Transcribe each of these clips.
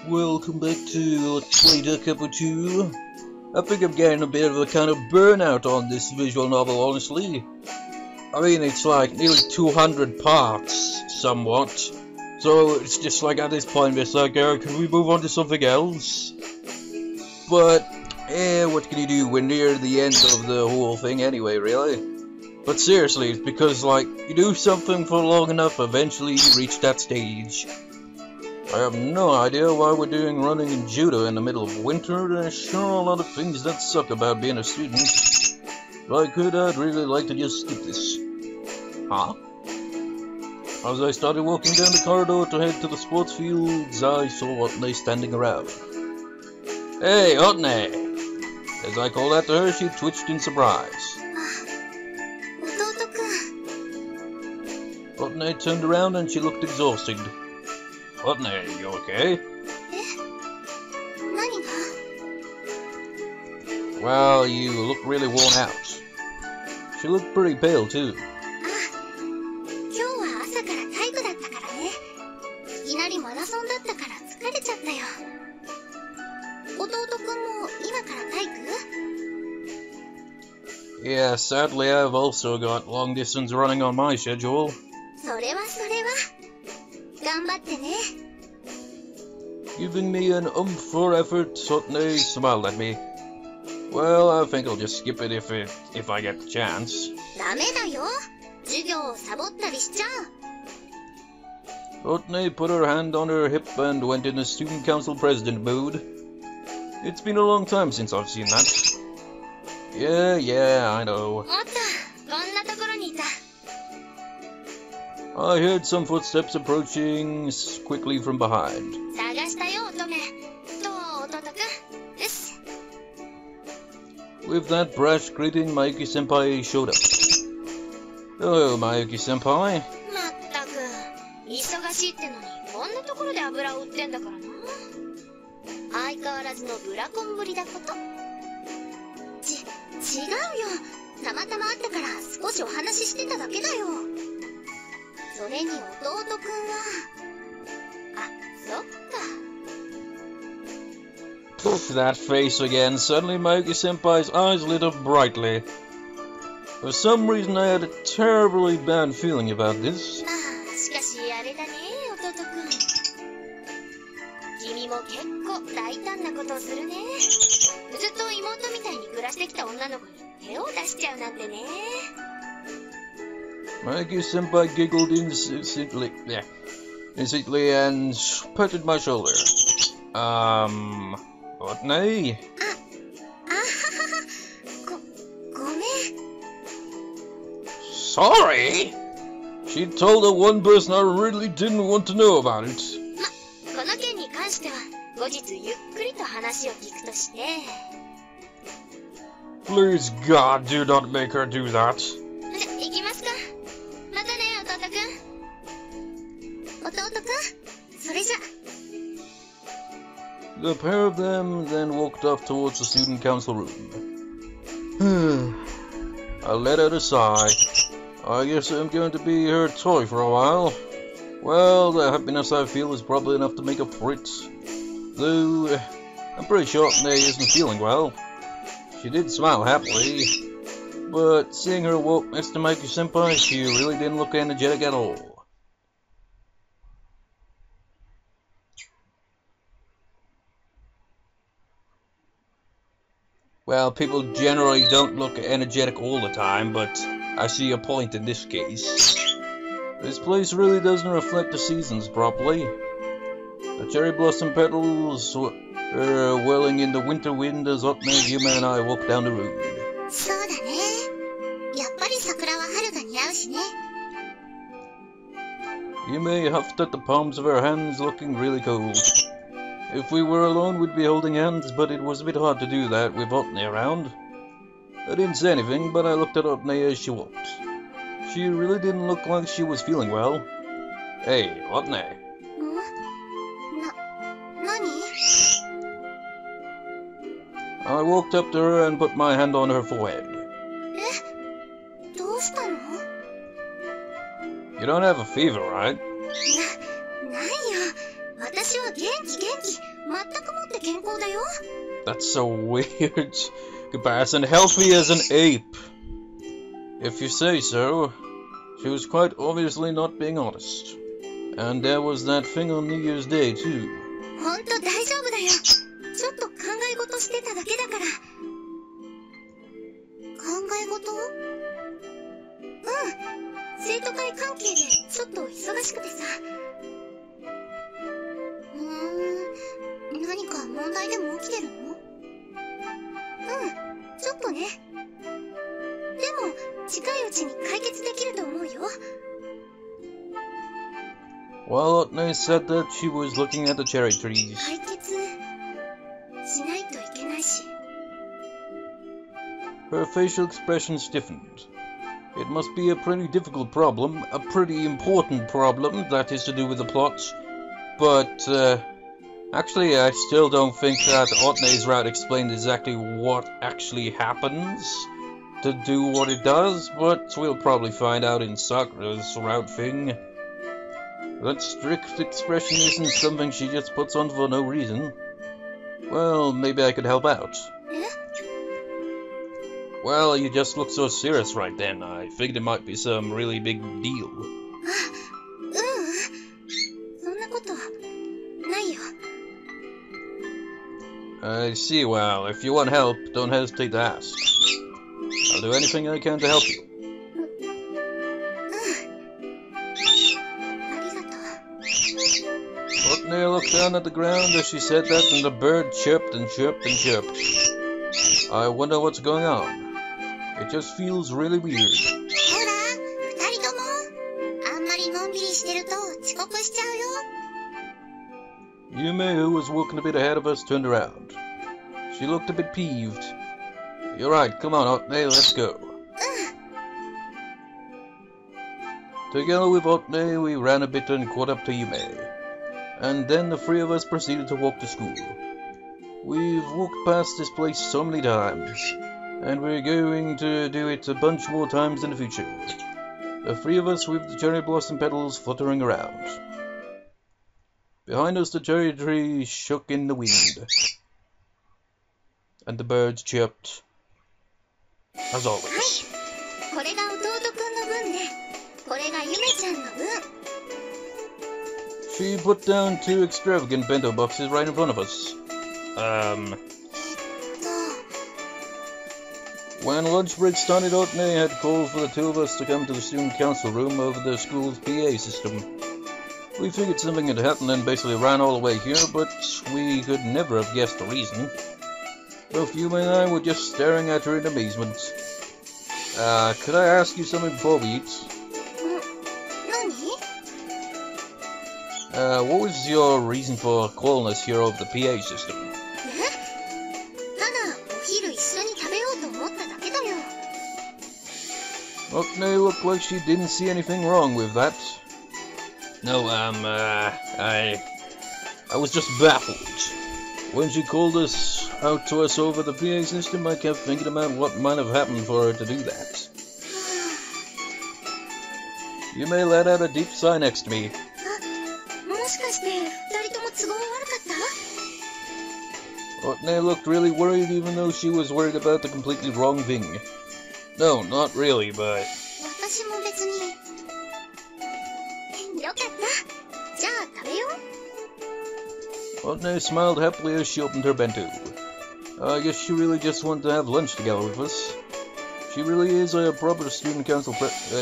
Welcome back to Let's Play Capo 2. I think I'm getting a bit of a kind of burnout on this visual novel, honestly. I mean, it's like nearly 200 parts, somewhat. So it's just like at this point, it's like, can we move on to something else? But, what can you do? We're near the end of the whole thing anyway, really. But seriously, it's because, like, you do something for long enough, eventually you reach that stage. I have no idea why we're doing running and judo in the middle of winter. There's sure a lot of things that suck about being a student. If I could, I'd really like to just skip this. Huh? As I started walking down the corridor to head to the sports fields, I saw Otne standing around. Hey, Otne! As I called out to her, she twitched in surprise. Otne turned around and she looked exhausted. Otne, you okay? Well, you look really worn out. She looked pretty pale too. Yeah, sadly I've also got long distance running on my schedule. Giving me an for effort, Otne smiled at me. Well, I think I'll just skip it if I get the chance. Otne put her hand on her hip and went in a student council president mood. It's been a long time since I've seen that. Yeah, I know. I heard some footsteps approaching quickly from behind. With that brash greeting, Mayuki-senpai showed up. Hello, Mayuki-senpai. That face again. Suddenly Mayuki-senpai's eyes lit up brightly. For some reason I had a terribly bad feeling about this. Mayuki-senpai giggled instantly and patted my shoulder. Otne? Sorry? She told the one person I really didn't want to know about it. Please, God, do not make her do that. The pair of them then walked off towards the student council room. I let out a sigh. I guess I'm going to be her toy for a while. Well, the happiness I feel is probably enough to make up for it. Though, I'm pretty sure Otne isn't feeling well. She did smile happily, but seeing her walk next to Mayuki-senpai, she really didn't look energetic at all. Well, people generally don't look energetic all the time, but I see a point in this case. This place really doesn't reflect the seasons properly. The cherry blossom petals were whirling in the winter wind as Otne, Yuma, and I walked down the road. Yuma huffed at the palms of her hands, looking really cold. If we were alone, we'd be holding hands, but it was a bit hard to do that with Otne around. I didn't say anything, but I looked at Otne as she walked. She really didn't look like she was feeling well. Hey, Otne. I walked up to her and put my hand on her forehead. You don't have a fever, right? ないよ。私は元気 That's so weird. Comparison, healthy as an ape. If you say so. She was quite obviously not being honest. And there was that thing on New Year's Day, too. Well, Otne said that she was looking at the cherry trees. Her facial expression stiffened. It must be a pretty difficult problem, a pretty important problem that is to do with the plot. But, actually, I still don't think that Otne's route explained exactly what actually happens to do what it does, but we'll probably find out in Sakura's route thing. That strict expression isn't something she just puts on for no reason. Well, maybe I could help out. Well, you just look so serious right then. I figured it might be some really big deal. I see. Well, if you want help, don't hesitate to ask. I'll do anything I can to help you. Otne looked down at the ground as she said that, and the bird chirped and chirped and chirped. I wonder what's going on. It just feels really weird. Yume, who was walking a bit ahead of us, turned around. She looked a bit peeved. You're right, come on, Otne, let's go. Together with Otne, we ran a bit and caught up to Yume. And then the three of us proceeded to walk to school. We've walked past this place so many times, and we're going to do it a bunch more times in the future. The three of us with the cherry blossom petals fluttering around. Behind us the cherry tree shook in the wind, and the birds chirped, as always. She put down 2 extravagant bento boxes right in front of us. When lunch break started, Otne had called for the 2 of us to come to the student council room over the school's PA system. We figured something had happened and basically ran all the way here, but we could never have guessed the reason. Both Yume and I were just staring at her in amazement. Could I ask you something before we eat? What was your reason for calling us here over the PA system? Otne looked like she didn't see anything wrong with that. No, I was just baffled. When she called us out to us over the PA system, I kept thinking about what might have happened for her to do that. You may let out a deep sigh next to me. Otne looked really worried, even though she was worried about the completely wrong thing. No, not really, but... Otne smiled happily as she opened her bento. I guess she really just wanted to have lunch together with us. She really is a proper student council president.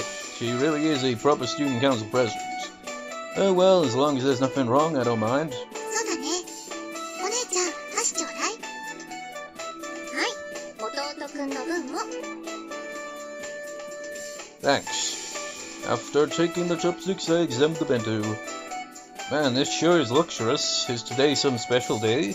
Oh well, as long as there's nothing wrong, I don't mind. Thanks. After taking the chopsticks, I examined the bento. Man, this sure is luxurious. Is today some special day?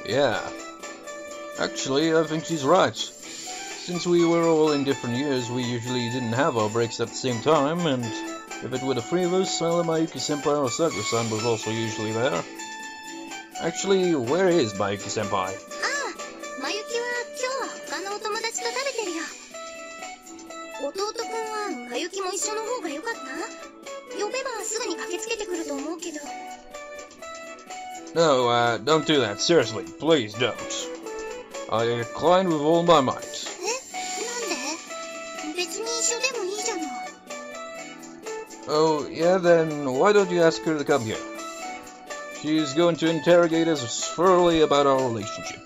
Yeah. Actually, I think she's right. Since we were all in different years, we usually didn't have our breaks at the same time, and If it were the three of us, Mayuki-senpai or Sakura-san was also usually there. Actually, where is Mayuki-senpai? マユキは今日は他のお友達と食べてるよ。弟くんはマユキも一緒の方が良かった？呼べばすぐに駆けつけてくると思うけど。No, don't do that. Seriously, please don't. I decline with all my might. なんで？別に一緒でもいいじゃない。Oh, yeah, then why don't you ask her to come here? She's going to interrogate us thoroughly about our relationship.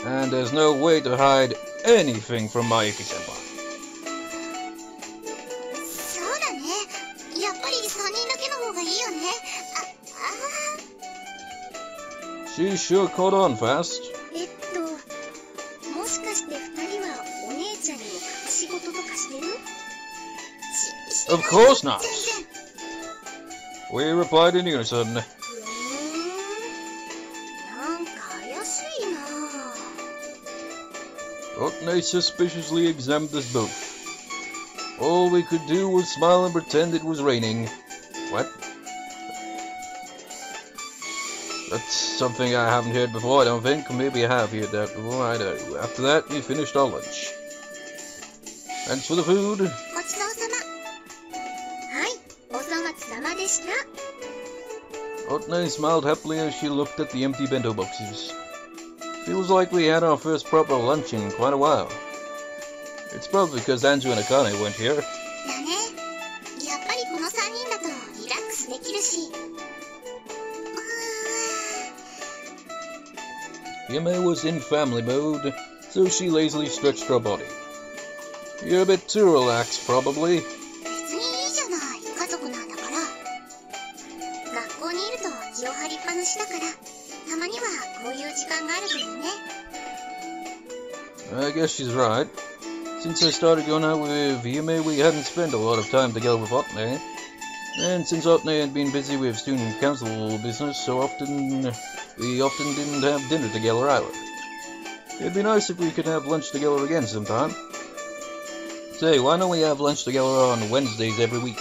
And there's no way to hide anything from Mayuki-senpai. そうだね。やっぱり3人だけの方がいいよね。She sure caught on fast. もしかして2人はお姉ちゃんにも隠し事とかしてる？Of course not. We replied in unison. なんか怪しいな。Otne suspiciously examined us both. All we could do was smile and pretend it was raining. What? That's something I haven't heard before, I don't think. Maybe I have heard that before, I don't know. After that, we finished our lunch. Thanks for the food. ごちそうさま。はい、お粗末様でした。Otne smiled happily as she looked at the empty bento boxes. Feels like we had our first proper lunch in quite a while. It's probably because Anju and Akane weren't here. だね。やっぱりこの3人だとリラックスできるし。Yume was in family mode, so she lazily stretched her body. You're a bit too relaxed, probably. 別にいいじゃない。家族なんだから。学校にいると気を張りっぱなしだから、たまにはこういう時間があるといいね。I guess she's right. Since I started going out with Yume, we hadn't spent a lot of time together with Otne. And since Otne had been busy with student council business so often, we often didn't have dinner together either. It'd be nice if we could have lunch together again sometime. Say, why don't we have lunch together on Wednesdays every week?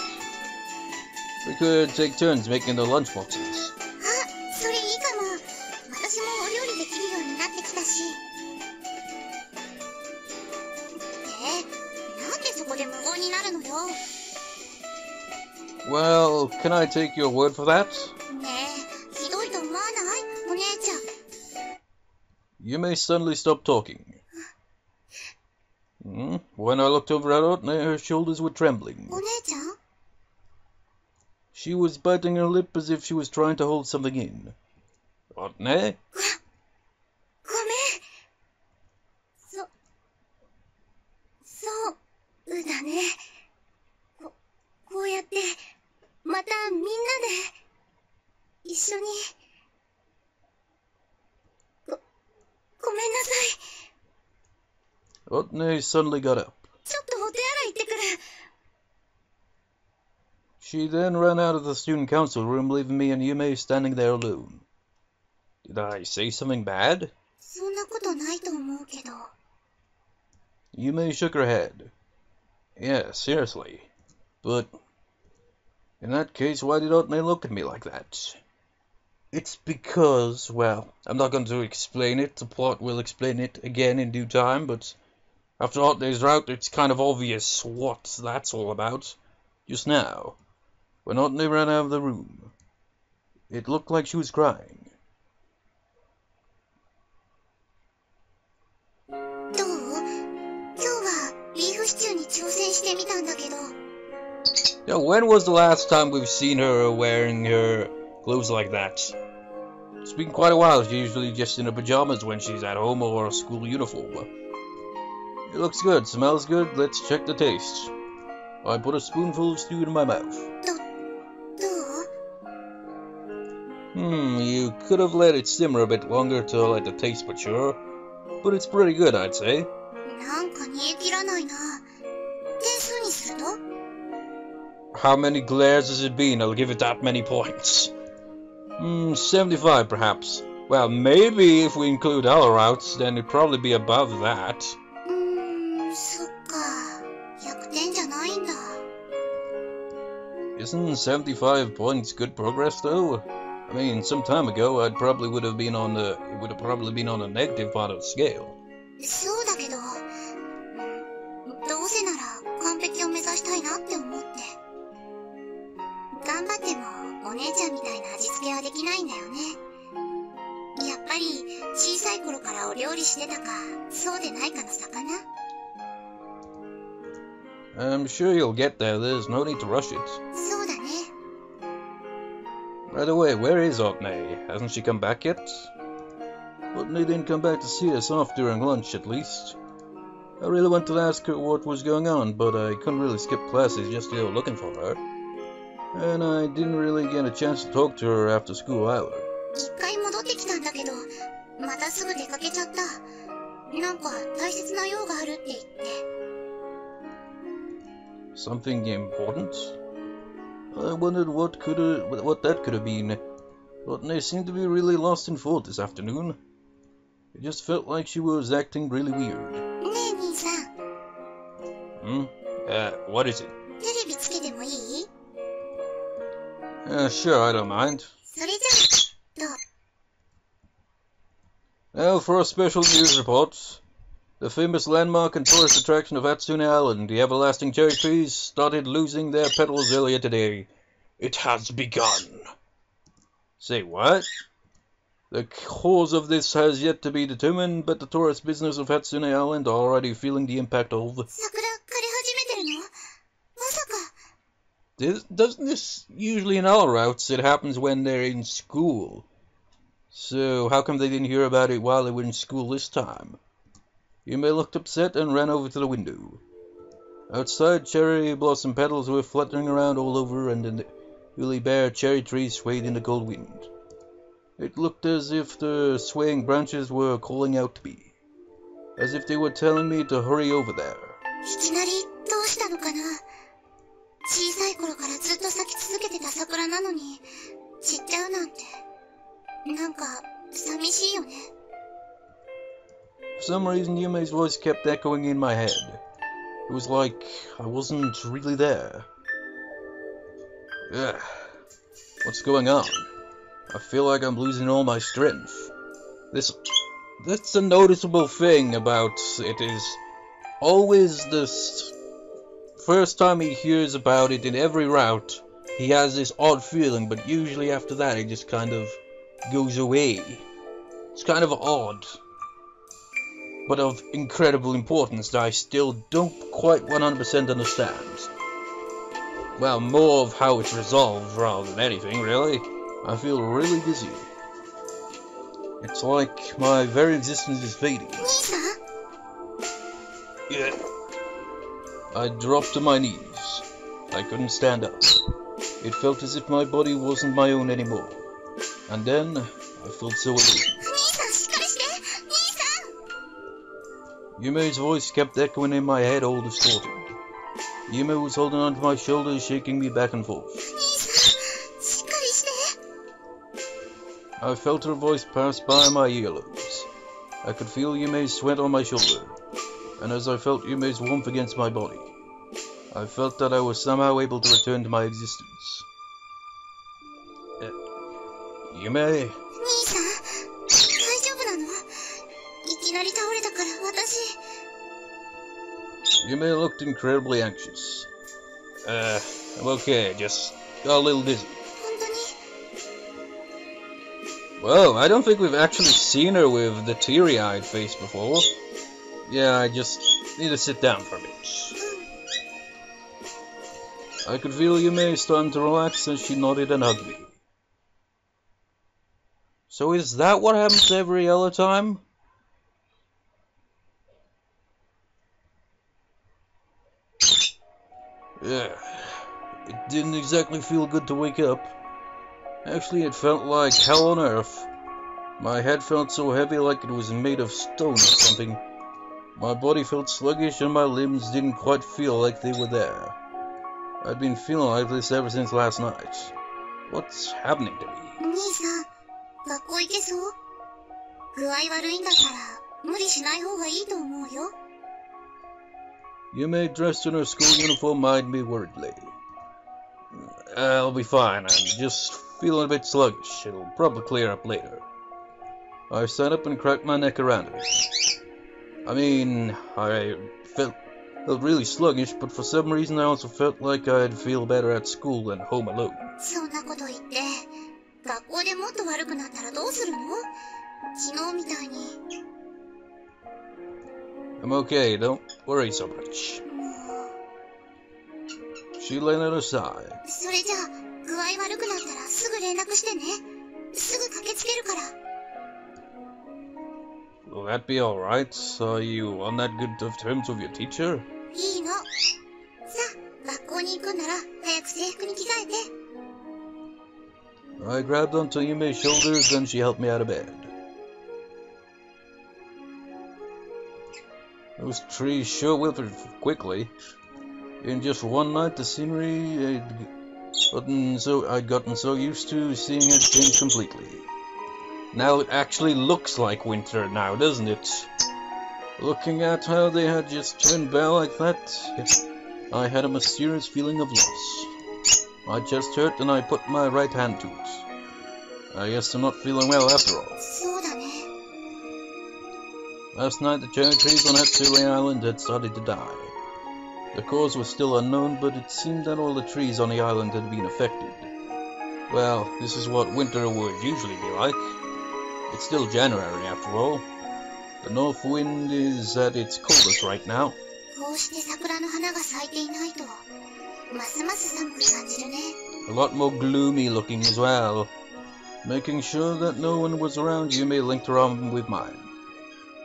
We could take turns making the lunch boxes. それいいかも。私もお料理できるようになってきたし。なんでそこで無言になるのよ。Well, can I take your word for that? ねえ、ひどいと思わない？お姉ちゃん。Yume suddenly stopped talking. When I looked over at Otne, her shoulders were trembling. お姉ちゃん？ She was biting her lip as if she was trying to hold something in. Otne? ごめん。そうだね。こうやって、またみんなで、一緒に。ごめんなさい。 Otne suddenly got up. ちょっとお手洗い行ってくる。She then ran out of the student council room, leaving me and Yume standing there alone. Did I say something bad? そんなことないと思うけど。Yume shook her head. Yeah, seriously. But in that case, why did Otne look at me like that? It's because, well, I'm not going to explain it. The plot will explain it again in due time, but after Otne's route, it's kind of obvious what that's all about. Just now, when Otne ran out of the room, it looked like she was crying. どう？今日はビーフシチューに挑戦してみたんだけど。Now, when was the last time we've seen her wearing her clothes like that? It's been quite a while. She's usually just in her pajamas when she's at home or a school uniform. It looks good, smells good. Let's check the taste. I put a spoonful of stew in my mouth. どう？ You could have let it simmer a bit longer to let the taste mature. But it's pretty good, I'd say. なんか煮え切らないな。点数にすると？ How many glares has it been? I'll give it that many points. 75 perhaps. Well, maybe if we include our routes, then it'd probably be above that. そっか。100点じゃないんだ。Isn't 75 points good progress, though? I mean, some time ago, it would have probably been on a negative part of the scale. そうだけど、どうせなら完璧を目指したいなって思って。頑張ってもお姉ちゃんみたいな味付けはできないんだよね。やっぱり小さい頃からお料理してたか、そうでないかの差かな。I'm sure you'll get there. There's no need to rush it. そうだね。By the way, where is Otney? Hasn't she come back yet? Otney didn't come back to see us off during lunch, at least. I really wanted to ask her what was going on, but I couldn't really skip classes just to go looking for her. And I didn't really get a chance to talk to her after school either. 一回戻ってきたんだけど、またすぐ出かけちゃった。なんか大切な用があるって言って。Something important? I wondered what that could have been. Otney seemed to be really lost in thought this afternoon. It just felt like she was acting really weird. ねえ兄さん。What is it? テレビつけてもいい？ Sure, I don't mind. それじゃあ、どう？ Now for a special news report. The famous landmark and tourist attraction of Hatsune Island, the everlasting cherry trees, started losing their petals earlier today. It has begun. Say what? The cause of this has yet to be determined, but the tourist business of Hatsune Island are already feeling the impact of... 桜枯れ始めてるの？まさか。Doesn't this usually in all routes? It happens when they're in school. So how come they didn't hear about it while they were in school this time? Yume looked upset and ran over to the window. Outside, cherry blossom petals were fluttering around all over, and the newly bare cherry trees swayed in the cold wind. It looked as if the swaying branches were calling out to me, as if they were telling me to hurry over there. いきなりどうしたのかな。小さい頃からずっと咲き続けてた桜なのに散っちゃうなんて、なんか寂しいよね。For some reason, Yume's voice kept echoing in my head. It was like I wasn't really there. Ugh. What's going on? I feel like I'm losing all my strength. That's a noticeable thing about it is always this first time he hears about it in every route, he has this odd feeling, but usually after that it just kind of goes away. It's kind of odd, but of incredible importance that I still don't quite 100% understand. Well, more of how it's resolved rather than anything, really. I feel really dizzy. It's like my very existence is fading. Yeah. I dropped to my knees. I couldn't stand up. It felt as if my body wasn't my own anymore. And then, I felt so alone. Yume's voice kept echoing in my head, all distorted. Yume was holding onto my shoulders, shaking me back and forth. I felt her voice pass by my earlobes. I could feel Yume's sweat on my shoulder, and as I felt Yume's warmth against my body, I felt that I was somehow able to return to my existence. Yume? Yume looked incredibly anxious. I'm okay, just got a little dizzy. Whoa, I don't think we've actually seen her with the teary-eyed face before. Yeah, I just need to sit down for a bit. I could feel Yume starting to relax as she nodded and hugged me. So is that what happens every other time? Yeah, it didn't exactly feel good to wake up. Actually, it felt like hell on earth. My head felt so heavy like it was made of stone or something. My body felt sluggish and my limbs didn't quite feel like they were there. I'd been feeling like this ever since last night. What's happening to me? Yume, dressed in her school uniform, eyed me worriedly. I'll be fine. I'm just feeling a bit sluggish. It'll probably clear up later. I sat up and cracked my neck around it. I mean, I felt really sluggish, but for some reason I also felt like I'd feel better at school than home alone. そんなこと言って、学校でもっと悪くなったらどうするの？昨日みたいに。I'm okay, don't worry so much. She let out a sigh. それじゃあ、具合悪くなったらすぐ連絡してね。すぐ駆けつけるから。Will that be alright? Are you on that good of terms with your teacher? いいの。さあ、学校に行くんなら早く制服に着替えて。I grabbed onto Yume's shoulders, then she helped me out of bed. Those trees sure wilted quickly. In just one night, the scenery I'd gotten so used to seeing had changed completely. Now it actually looks like winter now, doesn't it? Looking at how they had just turned bare like that, I had a mysterious feeling of loss. My chest hurt and I put my right hand to it. I guess I'm not feeling well after all. そうだね。 Last night the cherry trees on that silly island had started to die. The cause was still unknown, but it seemed that all the trees on the island had been affected. Well, this is what winter would usually be like. It's still January after all. The north wind is at its coldest right now. こうして桜の花が咲いていないと、ますます寒く感じるね。 A lot more gloomy looking as well. Making sure that no one was around, Yume linked her arm with mine.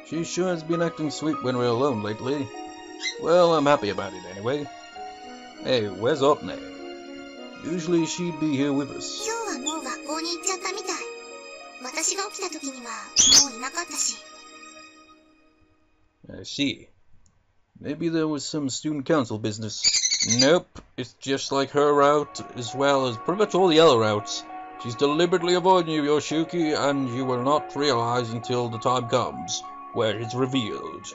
She sure has been acting sweet when we're alone lately. Well, I'm happy about it anyway. Hey, where's Otne? Usually she'd be here with us. 今日はもう学校に行っちゃったみたい。私が起きた時にはもういなかったし。 I see. Maybe there was some student council business. Nope, it's just like her route as well as pretty much all the other routes. She's deliberately avoiding you, Yoshiki, and you will not realize until the time comes, where it's revealed.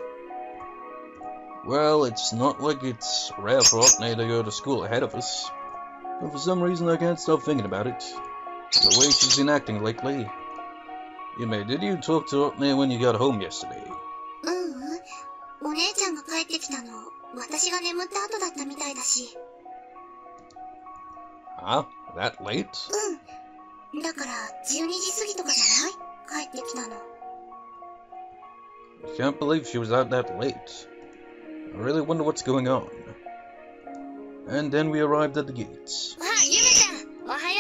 Well, it's not like it's rare for Otne to go to school ahead of us. But for some reason I can't stop thinking about it. The way she's been acting lately. Yume, did you talk to Otne when you got home yesterday? お姉ちゃんが帰ってきたの、私が眠った後だったみたいだし。Huh? That late? だから12時過ぎとかじゃない？帰ってきたの。I can't believe she was out that late. I really wonder what's going on. And then we arrived at the gates. あ、ゆめちゃん、おはよ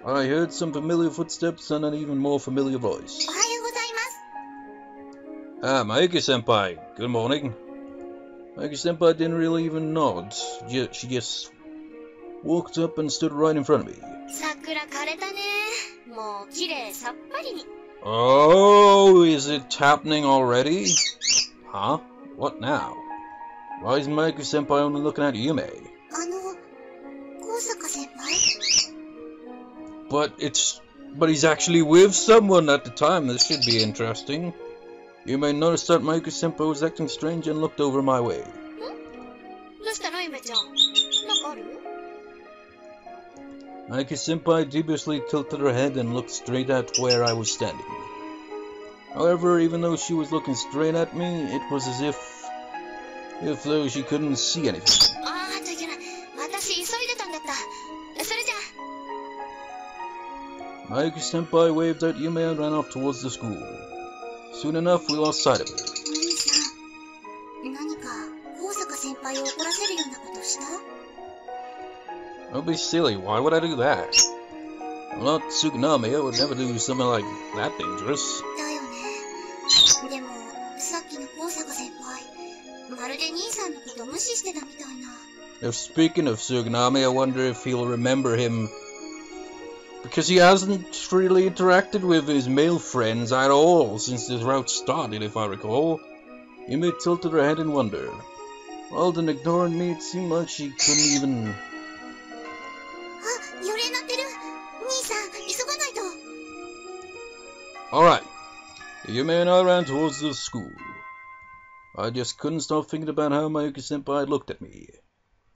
う。 I heard some familiar footsteps and an even more familiar voice. おはようございます。 Ah, Mayuki-senpai. Good morning. Mayuki-senpai didn't really even nod. She just walked up and stood right in front of me. 桜枯れたね。もう綺麗さっぱりに。 Oh, is it happening already? Huh? What now? Why is Mayuki-senpai only looking at Yume? 高坂先輩？ But he's actually with someone at the time. This should be interesting. You may notice that Mayuki-senpai was acting strange and looked over my way. どうしたのゆめちゃん？なんかある？ Mayuki-senpai dubiously tilted her head and looked straight at where I was standing. However, even though she was looking straight at me, it was as if though she couldn't see anything. あー、といけない。私急いでたんだった。それじゃあ。 Mayuki-senpai waved at Yume and ran off towards the school. Soon enough, we lost sight of her. お兄さん、何か高坂先輩を怒らせるようなことした？ Don't be silly, why would I do that? I'm not Tsukunami, I would never do something like that dangerous. だよね。でも、さっきの高坂先輩、まるで兄さんのこと無視してたみたいな。 If speaking of Tsukunami, I wonder if he'll remember him. Because he hasn't really interacted with his male friends at all since this route started, if I recall. Yume tilted her head in wonder. Rather than ignoring me, it seemed like she couldn't even... あ、予令鳴ってる。兄さん、急がないと。 Alright. Yume and I ran towards the school. I just couldn't stop thinking about how Mayuki-senpai looked at me.